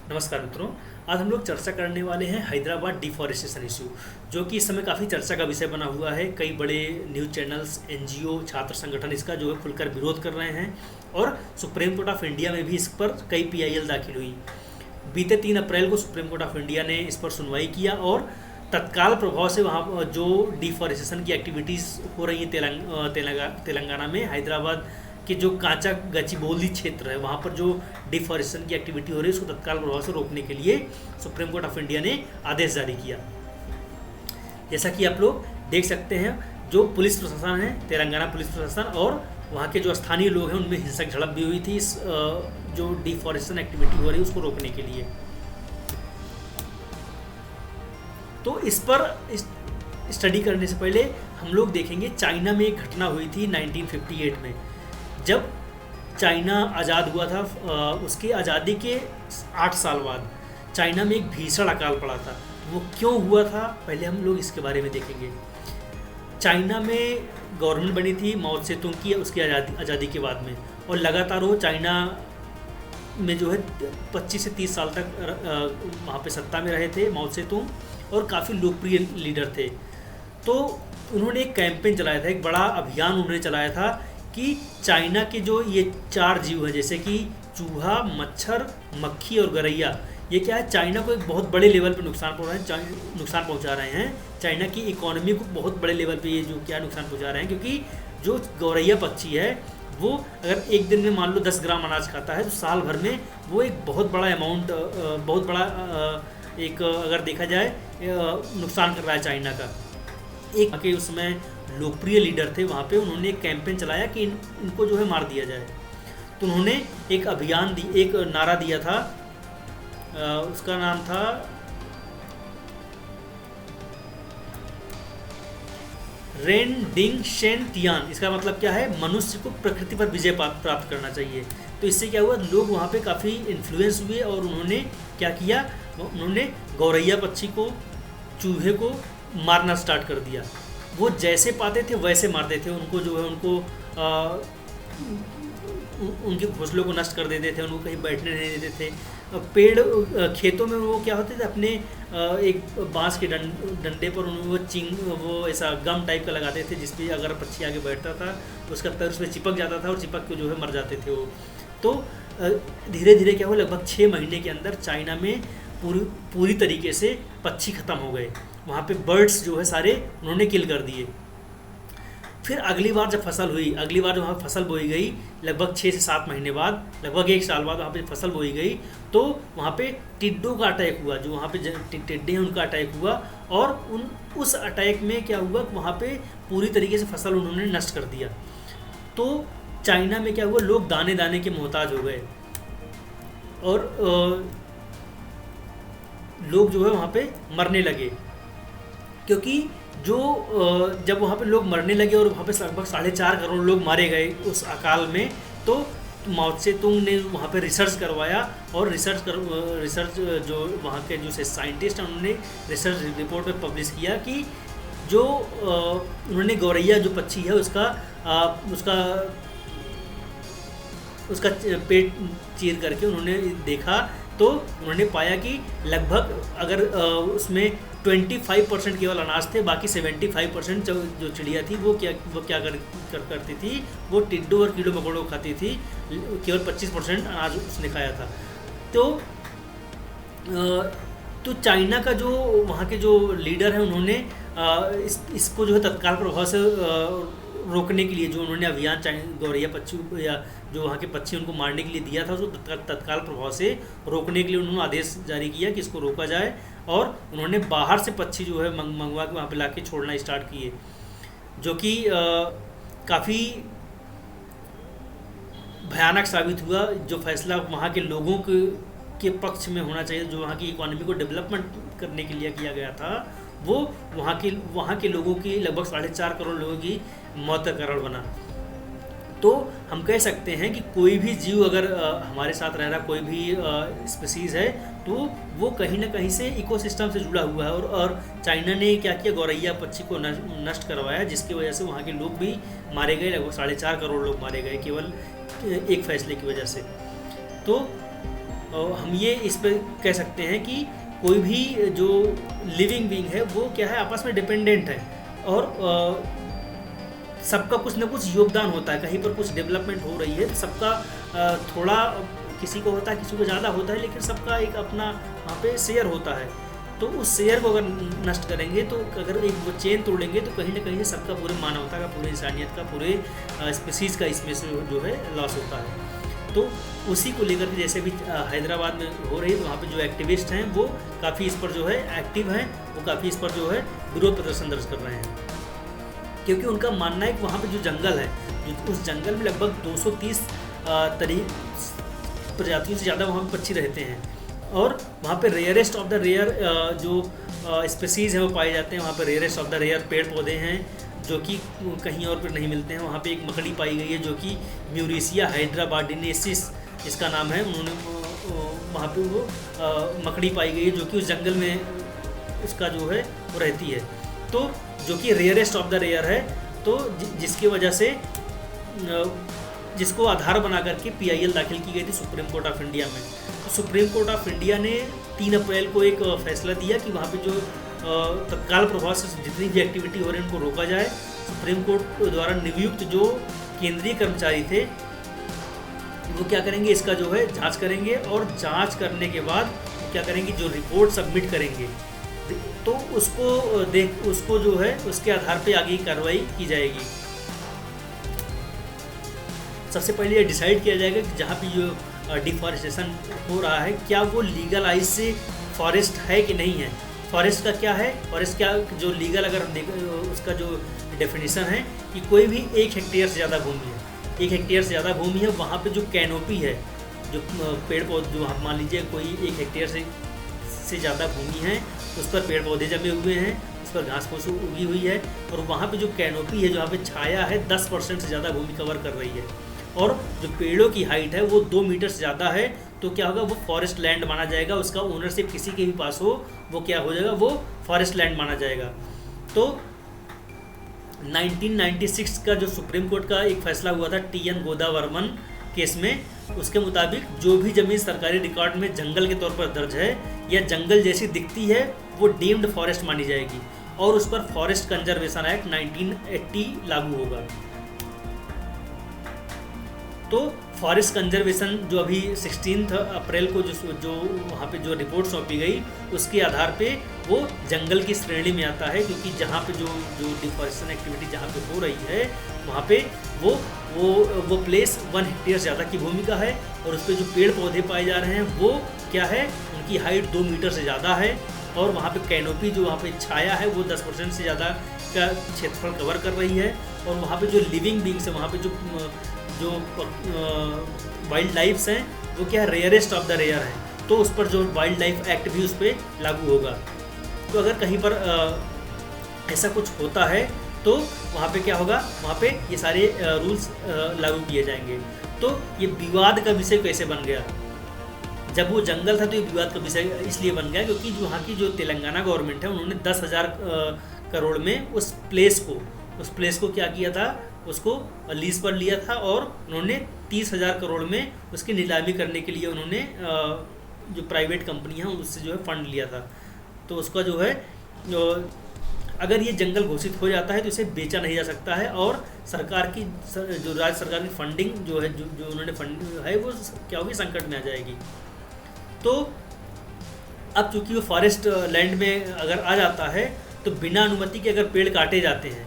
नमस्कार मित्रों। आज हम लोग चर्चा करने वाले हैं हैदराबाद डिफॉरेस्टेशन इशू, जो कि इस समय काफ़ी चर्चा का विषय बना हुआ है। कई बड़े न्यूज़ चैनल्स, एनजीओ, छात्र संगठन इसका जो है खुलकर विरोध कर रहे हैं और सुप्रीम कोर्ट ऑफ इंडिया में भी इस पर कई पीआईएल दाखिल हुई। बीते 3 अप्रैल को सुप्रीम कोर्ट ऑफ इंडिया ने इस पर सुनवाई किया और तत्काल प्रभाव से वहाँ जो डिफॉरेस्टेशन की एक्टिविटीज़ हो रही हैं तेलंगाना में, हैदराबाद कि जो कांचा गचिबौली क्षेत्र है वहाँ पर जो डिफॉरेस्टेशन की एक्टिविटी हो रही है उसको तत्काल प्रभाव से रोकने के लिए सुप्रीम कोर्ट ऑफ इंडिया ने आदेश जारी किया। जैसा कि आप लोग देख सकते हैं, जो पुलिस प्रशासन है, तेलंगाना पुलिस प्रशासन और वहाँ के जो स्थानीय लोग हैं उनमें हिंसक झड़प भी हुई थी इस जो डिफॉरेस्टेशन एक्टिविटी हो रही है उसको रोकने के लिए। तो इस पर स्टडी करने से पहले हम लोग देखेंगे चाइना में एक घटना हुई थी 1958 में, जब चाइना आज़ाद हुआ था। उसके आज़ादी के 8 साल बाद चाइना में एक भीषण अकाल पड़ा था। वो क्यों हुआ था, पहले हम लोग इसके बारे में देखेंगे। चाइना में गवर्नमेंट बनी थी माओ त्से-तुंग की उसकी आज़ादी के बाद में, और लगातार वो चाइना में जो है 25 से 30 साल तक वहाँ पे सत्ता में रहे थे माओ त्से-तुंग, और काफ़ी लोकप्रिय लीडर थे। तो उन्होंने एक कैंपेन चलाया था, एक बड़ा अभियान उन्होंने चलाया था कि चाइना के जो ये 4 जीव हैं, जैसे कि चूहा, मच्छर, मक्खी और गौरैया, ये क्या है, चाइना को एक बहुत बड़े लेवल पे नुकसान पहुंचा रहे हैं। चाइना की इकोनॉमी को बहुत बड़े लेवल पे ये जो क्या नुकसान पहुंचा रहे हैं, क्योंकि जो गौरैया पक्षी है वो अगर एक दिन में मान लो 10 ग्राम अनाज खाता है तो साल भर में वो एक बहुत बड़ा अमाउंट, बहुत बड़ा एक अगर देखा जाए नुकसान कर रहा है चाइना का। एक के उसमें लोकप्रिय लीडर थे वहाँ पे, उन्होंने एक कैंपेन चलाया कि इनको जो है मार दिया जाए। तो उन्होंने एक एक नारा दिया था, उसका नाम था रेन डिंग शेन तियान। इसका मतलब क्या है, मनुष्य को प्रकृति पर विजय प्राप्त करना चाहिए। तो इससे क्या हुआ, लोग वहाँ पे काफ़ी इन्फ्लुएंस हुए और उन्होंने क्या किया, उन्होंने गौरैया पक्षी को, चूहे को मारना स्टार्ट कर दिया। वो जैसे पाते थे वैसे मारते थे उनको, जो है उनको उनके घोंसलों को नष्ट कर देते थे, उनको कहीं बैठने नहीं देते थे। पेड़ खेतों में वो क्या होते थे, अपने एक बांस के डंडे पर वो ऐसा गम टाइप का लगाते थे, जिस पे अगर पक्षी आगे बैठता था तो उसका पैर उसमें चिपक जाता था और चिपक के जो है मर जाते थे वो। तो धीरे धीरे क्या हुआ, लगभग 6 महीने के अंदर चाइना में पूरी तरीके से पक्षी ख़त्म हो गए। वहाँ पे बर्ड्स जो है सारे उन्होंने किल कर दिए। फिर अगली बार जब फसल हुई, अगली बार वहाँ फसल बोई गई, लगभग 6 से 7 महीने बाद, लगभग 1 साल बाद वहाँ पे फसल बोई गई, तो वहाँ पे टिड्डों का अटैक हुआ। जो वहाँ पे टिड्डे हैं उनका अटैक हुआ, और उस अटैक में क्या हुआ, वहाँ पे पूरी तरीके से फसल उन्होंने नष्ट कर दिया। तो चाइना में क्या हुआ, लोग दाने दाने के मोहताज हो गए, और लोग जो है वहाँ पे मरने लगे। क्योंकि जो जब वहाँ पे लोग मरने लगे और वहाँ पे लगभग 4.5 करोड़ लोग मारे गए उस अकाल में, तो माओ त्से-तुंग ने वहाँ पे रिसर्च करवाया, और रिसर्च जो वहाँ के जो साइंटिस्ट हैं उन्होंने रिसर्च रिपोर्ट में पब्लिश किया कि जो उन्होंने गौरैया जो पक्षी है उसका पेट चीर करके उन्होंने देखा, तो उन्होंने पाया कि लगभग अगर उसमें 25% केवल अनाज थे, बाकी 75% जो चिड़िया थी वो क्या करती थी, वो टिड्डों और कीड़ों मकोड़ों को खाती थी। केवल 25% अनाज उसने खाया था। तो चाइना का जो वहाँ के जो लीडर हैं उन्होंने इसको जो है तत्काल प्रभाव से रोकने के लिए जो उन्होंने अभियान गौरैया पक्षी या जो वहाँ के पक्षी उनको मारने के लिए दिया था, उसको तत्काल प्रभाव से रोकने के लिए उन्होंने आदेश जारी किया कि इसको रोका जाए, और उन्होंने बाहर से पक्षी जो है मंगवा के वहाँ पे लाके छोड़ना स्टार्ट किए, जो कि काफ़ी भयानक साबित हुआ। जो फैसला वहाँ के लोगों के पक्ष में होना चाहिए, जो वहाँ की इकोनॉमी को डेवलपमेंट करने के लिए किया गया था, वो वहाँ के लोगों की लगभग 4.5 करोड़ लोगों की मौत का कारण बना। तो हम कह सकते हैं कि कोई भी जीव अगर हमारे साथ रह रहा, कोई भी स्पीसीज़ है, तो वो कहीं ना कहीं से इकोसिस्टम से जुड़ा हुआ है। और चाइना ने क्या किया, गौरैया पक्षी को नष्ट करवाया, जिसकी वजह से वहाँ के लोग भी मारे गए, लगभग 4.5 करोड़ लोग मारे गए केवल एक फैसले की वजह से। तो हम ये इस पर कह सकते हैं कि कोई भी जो लिविंग बीइंग है वो क्या है, आपस में डिपेंडेंट है, और सबका कुछ ना कुछ योगदान होता है। कहीं पर कुछ डेवलपमेंट हो रही है तो सबका थोड़ा, किसी को होता है, किसी को ज़्यादा होता है, लेकिन सबका एक अपना वहाँ पे शेयर होता है। तो उस शेयर को अगर नष्ट करेंगे, तो अगर एक वो चेन तोड़ेंगे, तो कहीं ना कहीं सबका, पूरे मानवता का, पूरे इंसानियत का, पूरे स्पीसीज़ का इसमें से जो है लॉस होता है। तो उसी को लेकर के जैसे भी हैदराबाद में हो रही है, तो वहाँ पे जो एक्टिविस्ट हैं वो काफ़ी इस पर जो है एक्टिव हैं, वो काफ़ी इस पर जो है विरोध प्रदर्शन दर्ज कर रहे हैं, क्योंकि उनका मानना है कि वहाँ पे जो जंगल है, उस जंगल में लगभग 230 प्रजातियों से ज़्यादा वहाँ पे पक्षी रहते हैं, और वहाँ पे रेयरेस्ट ऑफ द रेयर जो स्पीसीज़ हैं वो पाए जाते हैं। वहाँ पे रेयरेस्ट ऑफ द रेयर पेड़ पौधे हैं जो कि कहीं और पर नहीं मिलते हैं। वहाँ पे एक मकड़ी पाई गई है जो कि म्यूरिसिया हैदराबाडिनेसिस इसका नाम है। उन्होंने वहाँ पे वो मकड़ी पाई गई है जो कि उस जंगल में उसका जो है वो रहती है, तो जो कि रेयरेस्ट ऑफ द रेयर है। तो जिसकी वजह से जिसको आधार बना करके PIL दाखिल की गई थी सुप्रीम कोर्ट ऑफ इंडिया में। तो सुप्रीम कोर्ट ऑफ इंडिया ने 3 अप्रैल को एक फैसला दिया कि वहाँ पे जो तत्काल प्रभाव से जितनी भी एक्टिविटी हो रही है उनको रोका जाए। सुप्रीम कोर्ट द्वारा नियुक्त जो केंद्रीय कर्मचारी थे वो क्या करेंगे, इसका जो है जांच करेंगे, और जांच करने के बाद क्या करेंगे, जो रिपोर्ट सबमिट करेंगे तो उसको जो है उसके आधार पे आगे की कार्रवाई की जाएगी। सबसे पहले ये डिसाइड किया जाएगा कि जहाँ पे जो डिफॉरेस्टेशन हो रहा है क्या वो लीगलाइज से फॉरेस्ट है कि नहीं है। फॉरेस्ट का क्या है, फॉरेस्ट क्या जो लीगल, अगर हम देखें उसका जो डेफिनेशन है कि कोई भी 1 हेक्टेयर से ज़्यादा भूमि है, 1 हेक्टेयर से ज़्यादा भूमि है, वहाँ पे जो कैनोपी है, जो पेड़ पौधे, जो मान लीजिए कोई 1 हेक्टेयर से ज़्यादा भूमि है, उस पर पेड़ पौधे जमे हुए हैं, उस पर घास फूस उगी हुई है, और वहाँ पे जो कैनोपी है, जहाँ पे छाया है, 10% से ज़्यादा भूमि कवर कर रही है, और जो पेड़ों की हाइट है वो 2 मीटर से ज़्यादा है, तो क्या होगा, वो फॉरेस्ट लैंड माना जाएगा। उसका ओनरशिप किसी के भी पास हो, वो क्या हो जाएगा, वो फॉरेस्ट लैंड माना जाएगा। तो 1996 का जो सुप्रीम कोर्ट का एक फैसला हुआ था TN गोदावर्मन केस में, उसके मुताबिक जो भी ज़मीन सरकारी रिकॉर्ड में जंगल के तौर पर दर्ज है या जंगल जैसी दिखती है वो डीम्ड फॉरेस्ट मानी जाएगी, और उस पर फॉरेस्ट कंजर्वेशन एक्ट 1980 लागू होगा। तो फॉरेस्ट कंजर्वेशन जो अभी 16 अप्रैल को जो वहाँ पे जो रिपोर्ट सौंपी गई, उसके आधार पे वो जंगल की श्रेणी में आता है, क्योंकि जहाँ पे जो डिफॉरेस्टेशन एक्टिविटी जहाँ पे हो रही है वहाँ पे वो प्लेस 1 हेक्टेयर ज़्यादा की भूमि का है, और उस पर जो पेड़ पौधे पाए जा रहे हैं वो क्या है, उनकी हाइट 2 मीटर से ज़्यादा है, और वहाँ पे कैनोपी जो वहाँ पे छाया है वो 10% से ज़्यादा का क्षेत्रफल कवर कर रही है, और वहाँ पे जो लिविंग बींग्स है, वहाँ पे जो वाइल्ड लाइफ्स हैं वो क्या है, रेयरेस्ट ऑफ द रेयर है, तो उस पर जो वाइल्ड लाइफ एक्ट भी उस पर लागू होगा। तो अगर कहीं पर ऐसा कुछ होता है तो वहाँ पे क्या होगा, वहाँ पे ये सारे रूल्स लागू किए जाएंगे। तो ये विवाद का विषय कैसे बन गया, जब वो जंगल था तो ये विवाद का विषय इसलिए बन गया क्योंकि वहाँ की जो तेलंगाना गवर्नमेंट है उन्होंने 10,000 करोड़ में उस प्लेस को क्या किया था, उसको लीज पर लिया था, और उन्होंने 30,000 करोड़ में उसकी नीलामी करने के लिए उन्होंने जो प्राइवेट कंपनी है उससे जो है फंड लिया था। तो उसका जो है अगर ये जंगल घोषित हो जाता है तो इसे बेचा नहीं जा सकता है, और सरकार की जो राज्य सरकार की फंडिंग जो है जो उन्होंने फंड है वो क्या होगी, संकट में आ जाएगी। तो अब चूंकि वो फॉरेस्ट लैंड में अगर आ जाता है तो बिना अनुमति के अगर पेड़ काटे जाते हैं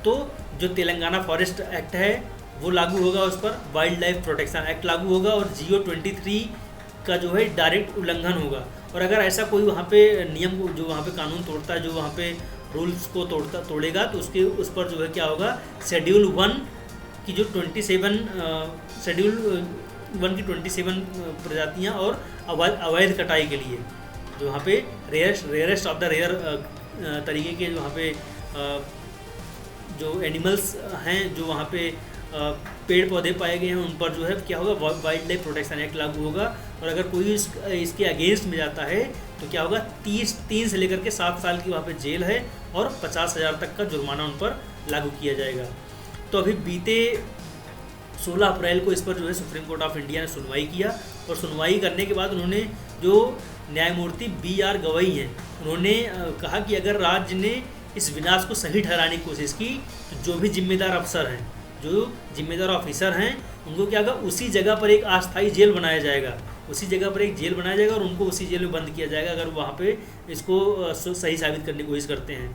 तो जो तेलंगाना फॉरेस्ट एक्ट है वो लागू होगा, उस पर वाइल्ड लाइफ प्रोटेक्शन एक्ट लागू होगा, और GO 23 का जो है डायरेक्ट उल्लंघन होगा। और अगर ऐसा कोई वहाँ पे नियम जो वहाँ पे कानून तोड़ता है, जो वहाँ पे रूल्स को तोड़ेगा, तो उस पर जो है क्या होगा, शेड्यूल 1 की जो 27 प्रजातियाँ और अवैध कटाई के लिए जो वहाँ पे रेयरेस्ट ऑफ द रेयर तरीके के वहाँ पे जो एनिमल्स हैं, जो वहाँ पे पेड़ पौधे पाए गए हैं, उन पर जो है क्या होगा, वाइल्ड लाइफ प्रोटेक्शन एक्ट लागू होगा। और अगर कोई इसके अगेंस्ट में जाता है तो क्या होगा, 3 से लेकर के 7 साल की वहाँ पे जेल है, और 50,000 तक का जुर्माना उन पर लागू किया जाएगा। तो अभी बीते 16 अप्रैल को इस पर जो है सुप्रीम कोर्ट ऑफ इंडिया ने सुनवाई किया, और सुनवाई करने के बाद उन्होंने, जो न्यायमूर्ति BR गवई हैं, उन्होंने कहा कि अगर राज्य ने इस विनाश को सही ठहराने की कोशिश की तो जो भी जिम्मेदार अफसर हैं, जो जिम्मेदार ऑफिसर हैं, उनको क्या होगा, उसी जगह पर एक अस्थायी जेल बनाया जाएगा, उसी जगह पर एक जेल बनाया जाएगा और उनको उसी जेल में बंद किया जाएगा अगर वहाँ पे इसको सही साबित करने की कोशिश करते हैं।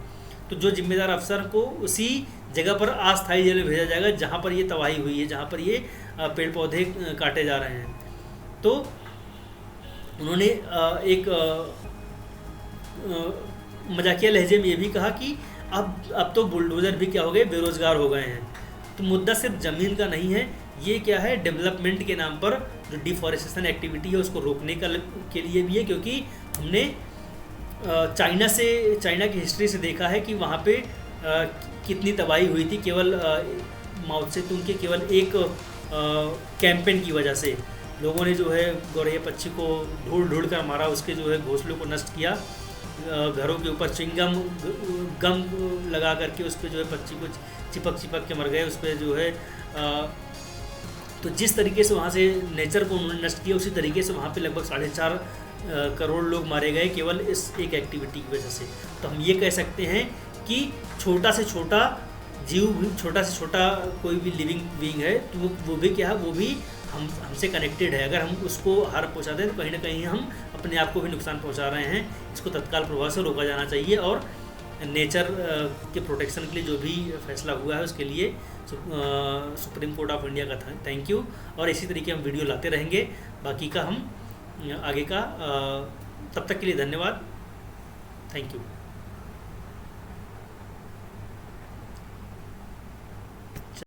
तो जो जिम्मेदार अफसर को उसी जगह पर अस्थायी जेल में भेजा जाएगा जहाँ पर ये तबाही हुई है, जहाँ पर ये पेड़ पौधे काटे जा रहे हैं। तो उन्होंने एक मजाकिया लहजे में ये भी कहा कि अब तो बुलडोज़र भी क्या हो गए, बेरोज़गार हो गए हैं। तो मुद्दा सिर्फ ज़मीन का नहीं है, ये क्या है, डेवलपमेंट के नाम पर जो डिफॉरेस्टेशन एक्टिविटी है उसको रोकने के लिए भी है, क्योंकि हमने चाइना की हिस्ट्री से देखा है कि वहाँ पे कितनी तबाही हुई थी केवल माओ त्से-तुंग के केवल एक कैंपेन की वजह से। लोगों ने जो है गौरैया पक्षी को ढूंढ ढूंढ कर मारा, उसके जो है घोंसलों को नष्ट किया, घरों के ऊपर च्युइंगम गम लगा करके उस पर जो है पक्षी को चिपक के मर गए उस पर जो है। तो जिस तरीके से वहाँ से नेचर को उन्होंने नष्ट किया, उसी तरीके से वहाँ पे लगभग 4.5 करोड़ लोग मारे गए केवल इस एक एक्टिविटी की वजह से। तो हम ये कह सकते हैं कि छोटा से छोटा जीव, छोटा से छोटा कोई भी लिविंग बीइंग है तो वो भी क्या है, वो भी हमसे कनेक्टेड है। अगर हम उसको हार्म पहुँचाते हैं तो कहीं ना कहीं हम अपने आप को भी नुकसान पहुँचा रहे हैं। इसको तत्काल प्रभाव से रोका जाना चाहिए और नेचर के प्रोटेक्शन के लिए जो भी फैसला हुआ है उसके लिए सुप्रीम कोर्ट ऑफ इंडिया का थैंक यू। और इसी तरीके हम वीडियो लाते रहेंगे, बाकी का हम आगे का। तब तक के लिए धन्यवाद, थैंक यू।